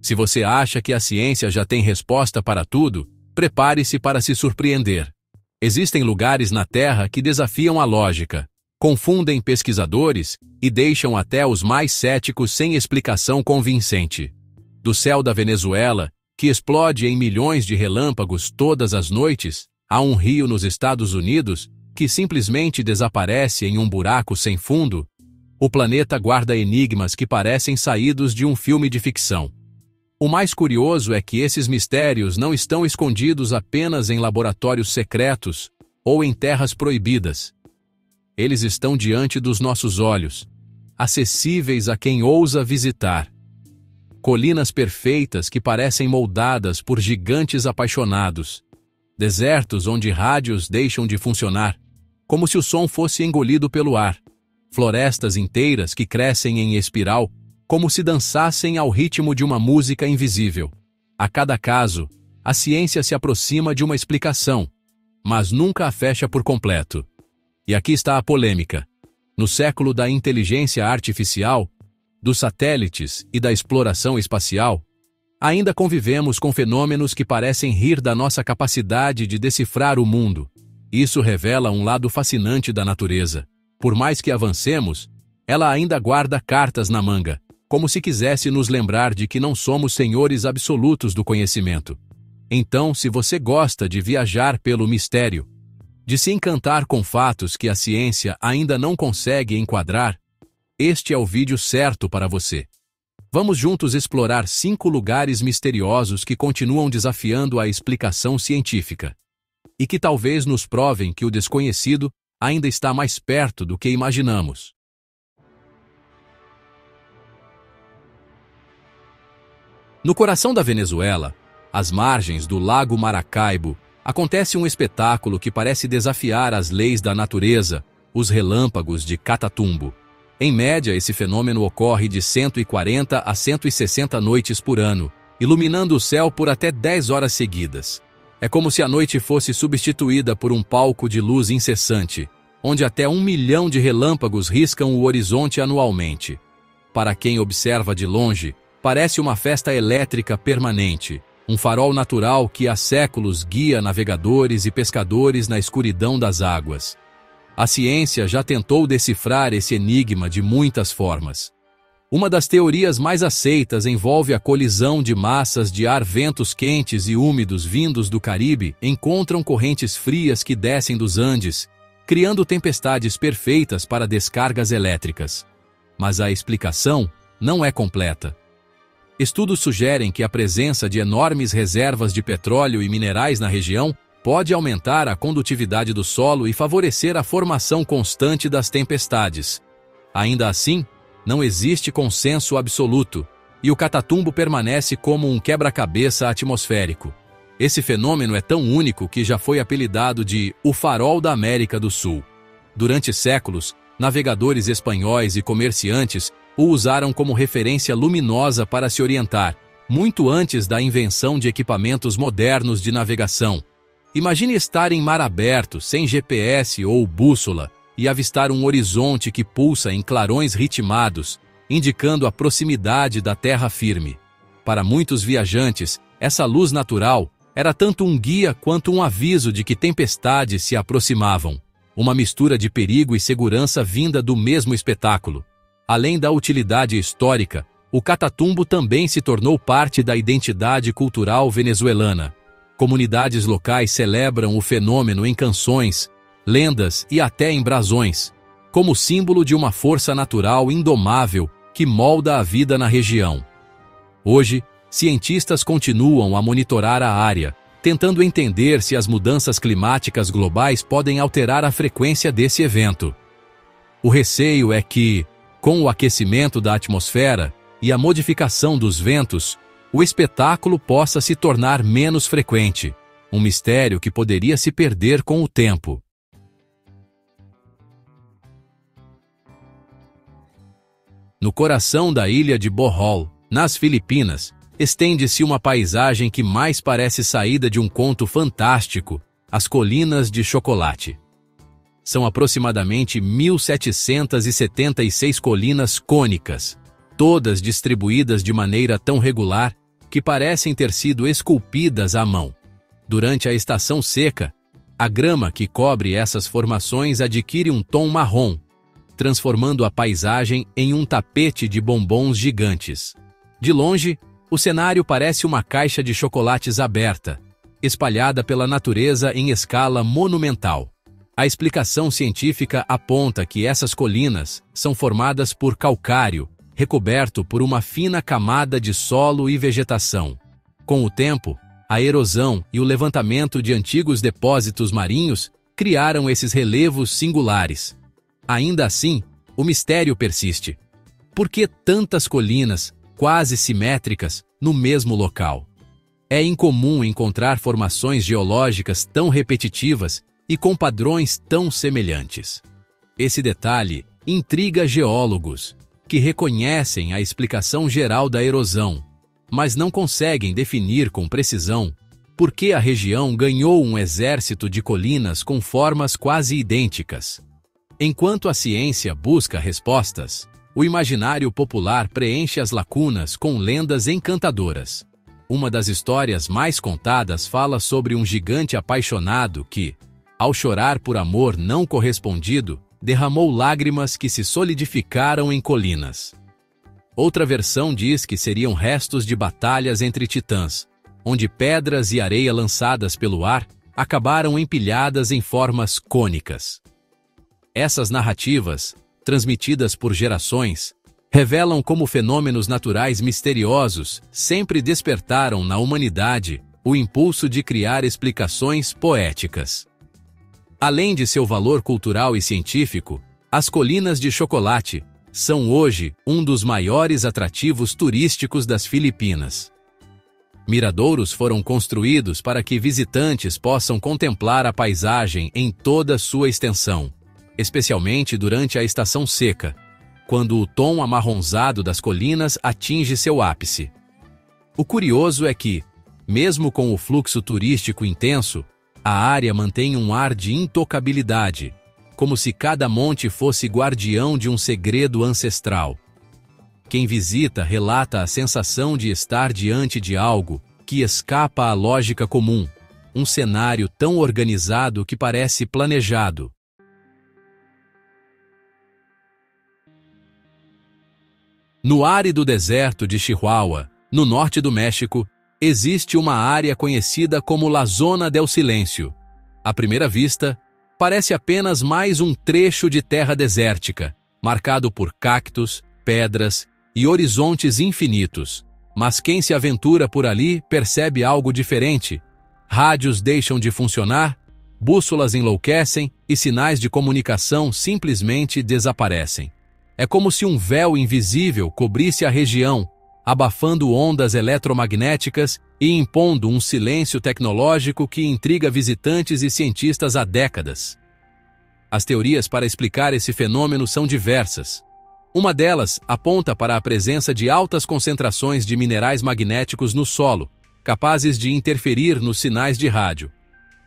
Se você acha que a ciência já tem resposta para tudo, prepare-se para se surpreender. Existem lugares na Terra que desafiam a lógica, confundem pesquisadores e deixam até os mais céticos sem explicação convincente. Do céu da Venezuela, que explode em milhões de relâmpagos todas as noites, há um rio nos Estados Unidos que simplesmente desaparece em um buraco sem fundo. O planeta guarda enigmas que parecem saídos de um filme de ficção. O mais curioso é que esses mistérios não estão escondidos apenas em laboratórios secretos ou em terras proibidas. Eles estão diante dos nossos olhos, acessíveis a quem ousa visitar. Colinas perfeitas que parecem moldadas por gigantes apaixonados. Desertos onde rádios deixam de funcionar, como se o som fosse engolido pelo ar. Florestas inteiras que crescem em espiral, como se dançassem ao ritmo de uma música invisível. A cada caso, a ciência se aproxima de uma explicação, mas nunca a fecha por completo. E aqui está a polêmica. No século da inteligência artificial, dos satélites e da exploração espacial, ainda convivemos com fenômenos que parecem rir da nossa capacidade de decifrar o mundo. Isso revela um lado fascinante da natureza. Por mais que avancemos, ela ainda guarda cartas na manga, como se quisesse nos lembrar de que não somos senhores absolutos do conhecimento. Então, se você gosta de viajar pelo mistério, de se encantar com fatos que a ciência ainda não consegue enquadrar, este é o vídeo certo para você. Vamos juntos explorar 5 lugares misteriosos que continuam desafiando a explicação científica, e que talvez nos provem que o desconhecido ainda está mais perto do que imaginamos. No coração da Venezuela, às margens do Lago Maracaibo, acontece um espetáculo que parece desafiar as leis da natureza, os relâmpagos de Catatumbo. Em média, esse fenômeno ocorre de 140 a 160 noites por ano, iluminando o céu por até 10 horas seguidas. É como se a noite fosse substituída por um palco de luz incessante, onde até 1 milhão de relâmpagos riscam o horizonte anualmente. Para quem observa de longe, parece uma festa elétrica permanente, um farol natural que há séculos guia navegadores e pescadores na escuridão das águas. A ciência já tentou decifrar esse enigma de muitas formas. Uma das teorias mais aceitas envolve a colisão de massas de ar. Ventos quentes e úmidos vindos do Caribe encontram correntes frias que descem dos Andes, criando tempestades perfeitas para descargas elétricas. Mas a explicação não é completa. Estudos sugerem que a presença de enormes reservas de petróleo e minerais na região pode aumentar a condutividade do solo e favorecer a formação constante das tempestades. Ainda assim, não existe consenso absoluto, e o Catatumbo permanece como um quebra-cabeça atmosférico. Esse fenômeno é tão único que já foi apelidado de o Farol da América do Sul. Durante séculos, navegadores espanhóis e comerciantes o usaram como referência luminosa para se orientar, muito antes da invenção de equipamentos modernos de navegação. Imagine estar em mar aberto, sem GPS ou bússola, e avistar um horizonte que pulsa em clarões ritmados, indicando a proximidade da terra firme. Para muitos viajantes, essa luz natural era tanto um guia quanto um aviso de que tempestades se aproximavam, uma mistura de perigo e segurança vinda do mesmo espetáculo. Além da utilidade histórica, o Catatumbo também se tornou parte da identidade cultural venezuelana. Comunidades locais celebram o fenômeno em canções, lendas e até em brasões, como símbolo de uma força natural indomável que molda a vida na região. Hoje, cientistas continuam a monitorar a área, tentando entender se as mudanças climáticas globais podem alterar a frequência desse evento. O receio é que, com o aquecimento da atmosfera e a modificação dos ventos, o espetáculo possa se tornar menos frequente, um mistério que poderia se perder com o tempo. No coração da ilha de Bohol, nas Filipinas, estende-se uma paisagem que mais parece saída de um conto fantástico, as Colinas de Chocolate. São aproximadamente 1.776 colinas cônicas, todas distribuídas de maneira tão regular que parecem ter sido esculpidas à mão. Durante a estação seca, a grama que cobre essas formações adquire um tom marrom, transformando a paisagem em um tapete de bombons gigantes. De longe, o cenário parece uma caixa de chocolates aberta, espalhada pela natureza em escala monumental. A explicação científica aponta que essas colinas são formadas por calcário, recoberto por uma fina camada de solo e vegetação. Com o tempo, a erosão e o levantamento de antigos depósitos marinhos criaram esses relevos singulares. Ainda assim, o mistério persiste. Por que tantas colinas, quase simétricas, no mesmo local? É incomum encontrar formações geológicas tão repetitivas e com padrões tão semelhantes. Esse detalhe intriga geólogos, que reconhecem a explicação geral da erosão, mas não conseguem definir com precisão por que a região ganhou um exército de colinas com formas quase idênticas. Enquanto a ciência busca respostas, o imaginário popular preenche as lacunas com lendas encantadoras. Uma das histórias mais contadas fala sobre um gigante apaixonado que, ao chorar por amor não correspondido, derramou lágrimas que se solidificaram em colinas. Outra versão diz que seriam restos de batalhas entre titãs, onde pedras e areia lançadas pelo ar acabaram empilhadas em formas cônicas. Essas narrativas, transmitidas por gerações, revelam como fenômenos naturais misteriosos sempre despertaram na humanidade o impulso de criar explicações poéticas. Além de seu valor cultural e científico, as colinas de chocolate são hoje um dos maiores atrativos turísticos das Filipinas. Miradouros foram construídos para que visitantes possam contemplar a paisagem em toda sua extensão, especialmente durante a estação seca, quando o tom amarronzado das colinas atinge seu ápice. O curioso é que, mesmo com o fluxo turístico intenso, a área mantém um ar de intocabilidade, como se cada monte fosse guardião de um segredo ancestral. Quem visita relata a sensação de estar diante de algo que escapa à lógica comum, um cenário tão organizado que parece planejado. No árido deserto de Chihuahua, no norte do México, existe uma área conhecida como La Zona del Silêncio. À primeira vista, parece apenas mais um trecho de terra desértica, marcado por cactos, pedras e horizontes infinitos. Mas quem se aventura por ali percebe algo diferente. Rádios deixam de funcionar, bússolas enlouquecem e sinais de comunicação simplesmente desaparecem. É como se um véu invisível cobrisse a região, abafando ondas eletromagnéticas e impondo um silêncio tecnológico que intriga visitantes e cientistas há décadas. As teorias para explicar esse fenômeno são diversas. Uma delas aponta para a presença de altas concentrações de minerais magnéticos no solo, capazes de interferir nos sinais de rádio.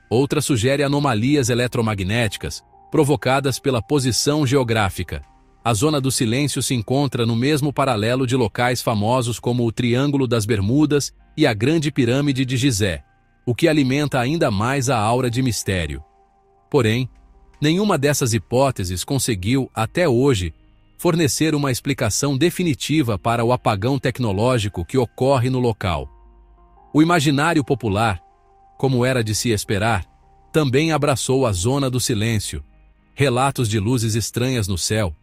Outra sugere anomalias eletromagnéticas, provocadas pela posição geográfica. A Zona do Silêncio se encontra no mesmo paralelo de locais famosos como o Triângulo das Bermudas e a Grande Pirâmide de Gizé, o que alimenta ainda mais a aura de mistério. Porém, nenhuma dessas hipóteses conseguiu, até hoje, fornecer uma explicação definitiva para o apagão tecnológico que ocorre no local. O imaginário popular, como era de se esperar, também abraçou a Zona do Silêncio. Relatos de luzes estranhas no céu,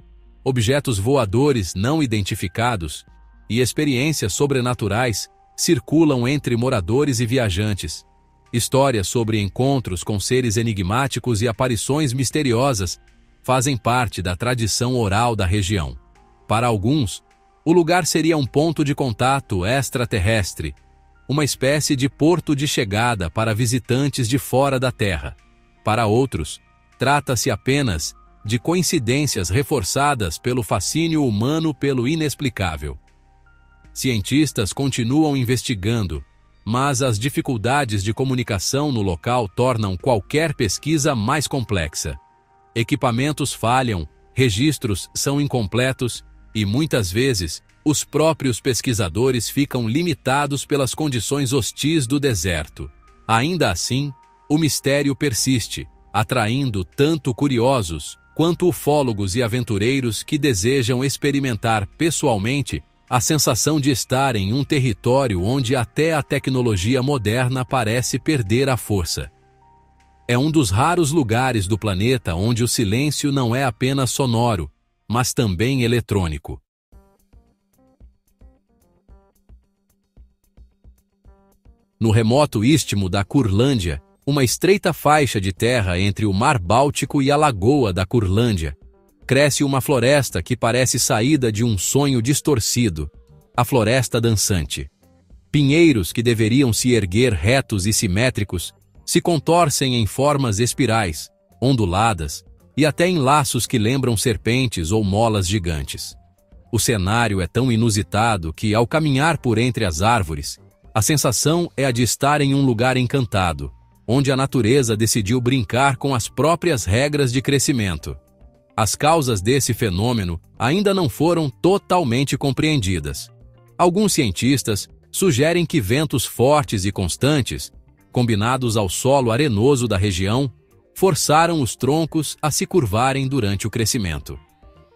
objetos voadores não identificados e experiências sobrenaturais circulam entre moradores e viajantes. Histórias sobre encontros com seres enigmáticos e aparições misteriosas fazem parte da tradição oral da região. Para alguns, o lugar seria um ponto de contato extraterrestre, uma espécie de porto de chegada para visitantes de fora da Terra. Para outros, trata-se apenas de coincidências reforçadas pelo fascínio humano pelo inexplicável. Cientistas continuam investigando, mas as dificuldades de comunicação no local tornam qualquer pesquisa mais complexa. Equipamentos falham, registros são incompletos e, muitas vezes, os próprios pesquisadores ficam limitados pelas condições hostis do deserto. Ainda assim, o mistério persiste, atraindo tanto curiosos quanto ufólogos e aventureiros que desejam experimentar pessoalmente a sensação de estar em um território onde até a tecnologia moderna parece perder a força. É um dos raros lugares do planeta onde o silêncio não é apenas sonoro, mas também eletrônico. No remoto istmo da Curlândia, uma estreita faixa de terra entre o Mar Báltico e a Lagoa da Curlândia, cresce uma floresta que parece saída de um sonho distorcido, a Floresta Dançante. Pinheiros que deveriam se erguer retos e simétricos se contorcem em formas espirais, onduladas e até em laços que lembram serpentes ou molas gigantes. O cenário é tão inusitado que, ao caminhar por entre as árvores, a sensação é a de estar em um lugar encantado, onde a natureza decidiu brincar com as próprias regras de crescimento. As causas desse fenômeno ainda não foram totalmente compreendidas. Alguns cientistas sugerem que ventos fortes e constantes, combinados ao solo arenoso da região, forçaram os troncos a se curvarem durante o crescimento.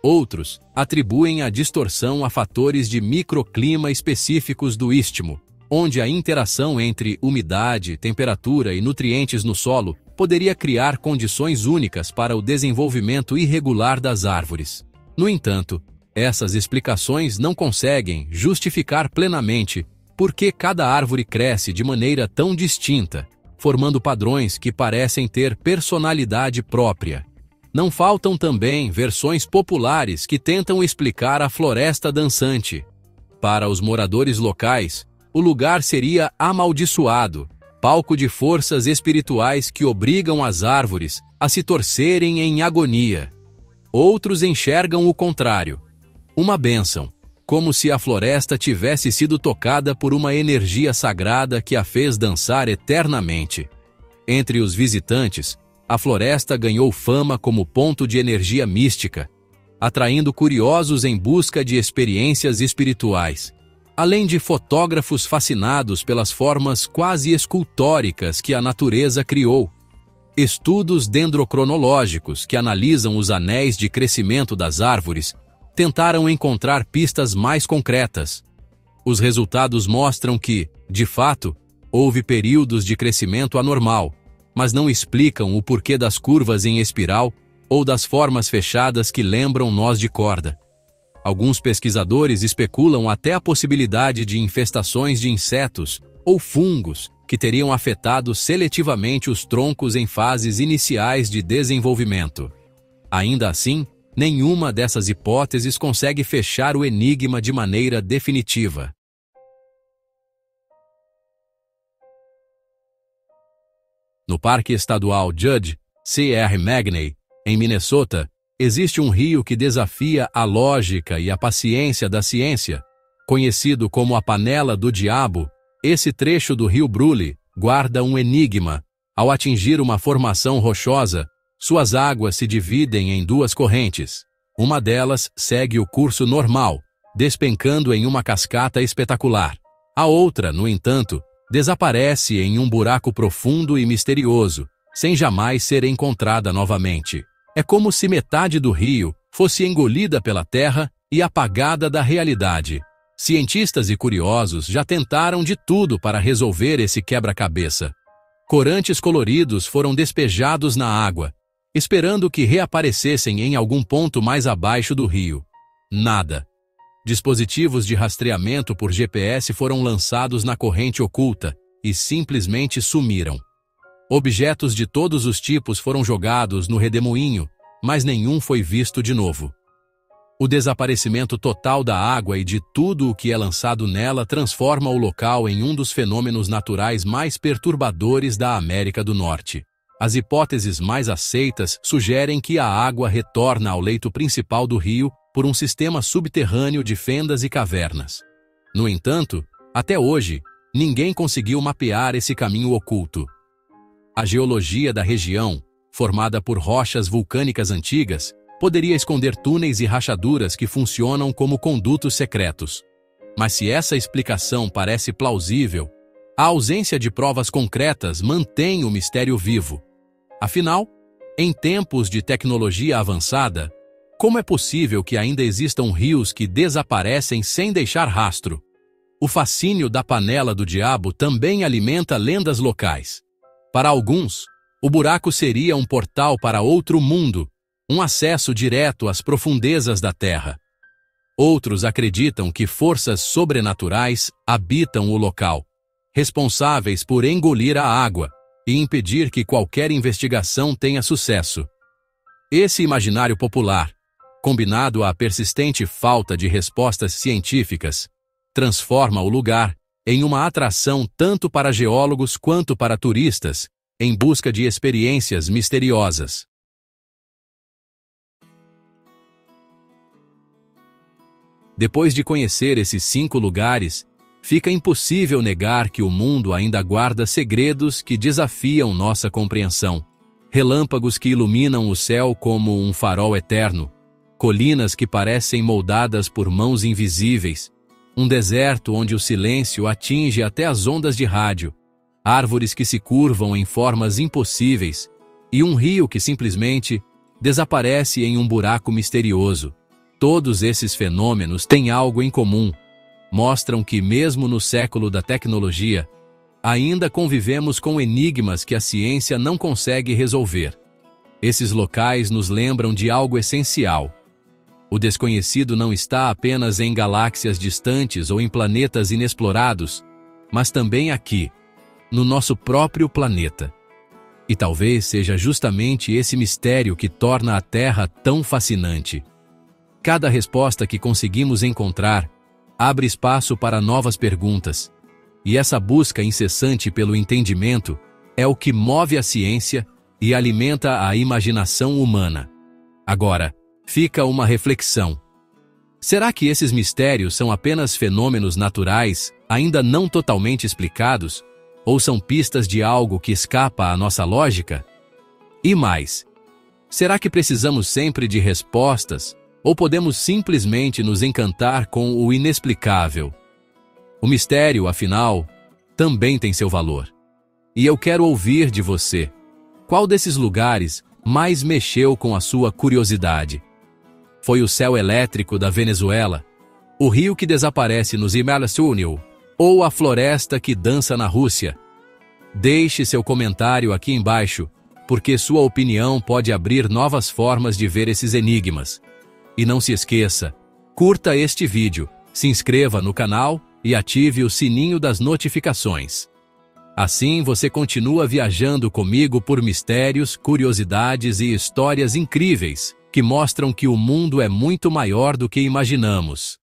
Outros atribuem a distorção a fatores de microclima específicos do istmo, onde a interação entre umidade, temperatura e nutrientes no solo poderia criar condições únicas para o desenvolvimento irregular das árvores. No entanto, essas explicações não conseguem justificar plenamente por que cada árvore cresce de maneira tão distinta, formando padrões que parecem ter personalidade própria. Não faltam também versões populares que tentam explicar a Floresta Dançante. Para os moradores locais, o lugar seria amaldiçoado, palco de forças espirituais que obrigam as árvores a se torcerem em agonia. Outros enxergam o contrário, uma bênção, como se a floresta tivesse sido tocada por uma energia sagrada que a fez dançar eternamente. Entre os visitantes, a floresta ganhou fama como ponto de energia mística, atraindo curiosos em busca de experiências espirituais, além de fotógrafos fascinados pelas formas quase escultóricas que a natureza criou. Estudos dendrocronológicos que analisam os anéis de crescimento das árvores tentaram encontrar pistas mais concretas. Os resultados mostram que, de fato, houve períodos de crescimento anormal, mas não explicam o porquê das curvas em espiral ou das formas fechadas que lembram nós de corda. Alguns pesquisadores especulam até a possibilidade de infestações de insetos ou fungos que teriam afetado seletivamente os troncos em fases iniciais de desenvolvimento. Ainda assim, nenhuma dessas hipóteses consegue fechar o enigma de maneira definitiva. No Parque Estadual Judge C.R. Magney, em Minnesota, existe um rio que desafia a lógica e a paciência da ciência. Conhecido como a Panela do Diabo, esse trecho do rio Brule guarda um enigma. Ao atingir uma formação rochosa, suas águas se dividem em duas correntes. Uma delas segue o curso normal, despencando em uma cascata espetacular. A outra, no entanto, desaparece em um buraco profundo e misterioso, sem jamais ser encontrada novamente. É como se metade do rio fosse engolida pela terra e apagada da realidade. Cientistas e curiosos já tentaram de tudo para resolver esse quebra-cabeça. Corantes coloridos foram despejados na água, esperando que reaparecessem em algum ponto mais abaixo do rio. Nada. Dispositivos de rastreamento por GPS foram lançados na corrente oculta e simplesmente sumiram. Objetos de todos os tipos foram jogados no redemoinho, mas nenhum foi visto de novo. O desaparecimento total da água e de tudo o que é lançado nela transforma o local em um dos fenômenos naturais mais perturbadores da América do Norte. As hipóteses mais aceitas sugerem que a água retorna ao leito principal do rio por um sistema subterrâneo de fendas e cavernas. No entanto, até hoje, ninguém conseguiu mapear esse caminho oculto. A geologia da região, formada por rochas vulcânicas antigas, poderia esconder túneis e rachaduras que funcionam como condutos secretos. Mas se essa explicação parece plausível, a ausência de provas concretas mantém o mistério vivo. Afinal, em tempos de tecnologia avançada, como é possível que ainda existam rios que desaparecem sem deixar rastro? O fascínio da panela do diabo também alimenta lendas locais. Para alguns, o buraco seria um portal para outro mundo, um acesso direto às profundezas da Terra. Outros acreditam que forças sobrenaturais habitam o local, responsáveis por engolir a água e impedir que qualquer investigação tenha sucesso. Esse imaginário popular, combinado à persistente falta de respostas científicas, transforma o lugar em uma atração tanto para geólogos quanto para turistas, em busca de experiências misteriosas. Depois de conhecer esses 5 lugares, fica impossível negar que o mundo ainda guarda segredos que desafiam nossa compreensão. Relâmpagos que iluminam o céu como um farol eterno, colinas que parecem moldadas por mãos invisíveis, um deserto onde o silêncio atinge até as ondas de rádio, árvores que se curvam em formas impossíveis e um rio que simplesmente desaparece em um buraco misterioso. Todos esses fenômenos têm algo em comum. Mostram que, mesmo no século da tecnologia, ainda convivemos com enigmas que a ciência não consegue resolver. Esses locais nos lembram de algo essencial. O desconhecido não está apenas em galáxias distantes ou em planetas inexplorados, mas também aqui, no nosso próprio planeta. E talvez seja justamente esse mistério que torna a Terra tão fascinante. Cada resposta que conseguimos encontrar abre espaço para novas perguntas, e essa busca incessante pelo entendimento é o que move a ciência e alimenta a imaginação humana. Agora, fica uma reflexão. Será que esses mistérios são apenas fenômenos naturais, ainda não totalmente explicados, ou são pistas de algo que escapa à nossa lógica? E mais, será que precisamos sempre de respostas, ou podemos simplesmente nos encantar com o inexplicável? O mistério, afinal, também tem seu valor. E eu quero ouvir de você. Qual desses lugares mais mexeu com a sua curiosidade? Foi o céu elétrico da Venezuela, o rio que desaparece nos Himalayas, ou a floresta que dança na Rússia? Deixe seu comentário aqui embaixo, porque sua opinião pode abrir novas formas de ver esses enigmas. E não se esqueça, curta este vídeo, se inscreva no canal e ative o sininho das notificações. Assim você continua viajando comigo por mistérios, curiosidades e histórias incríveis que mostram que o mundo é muito maior do que imaginamos.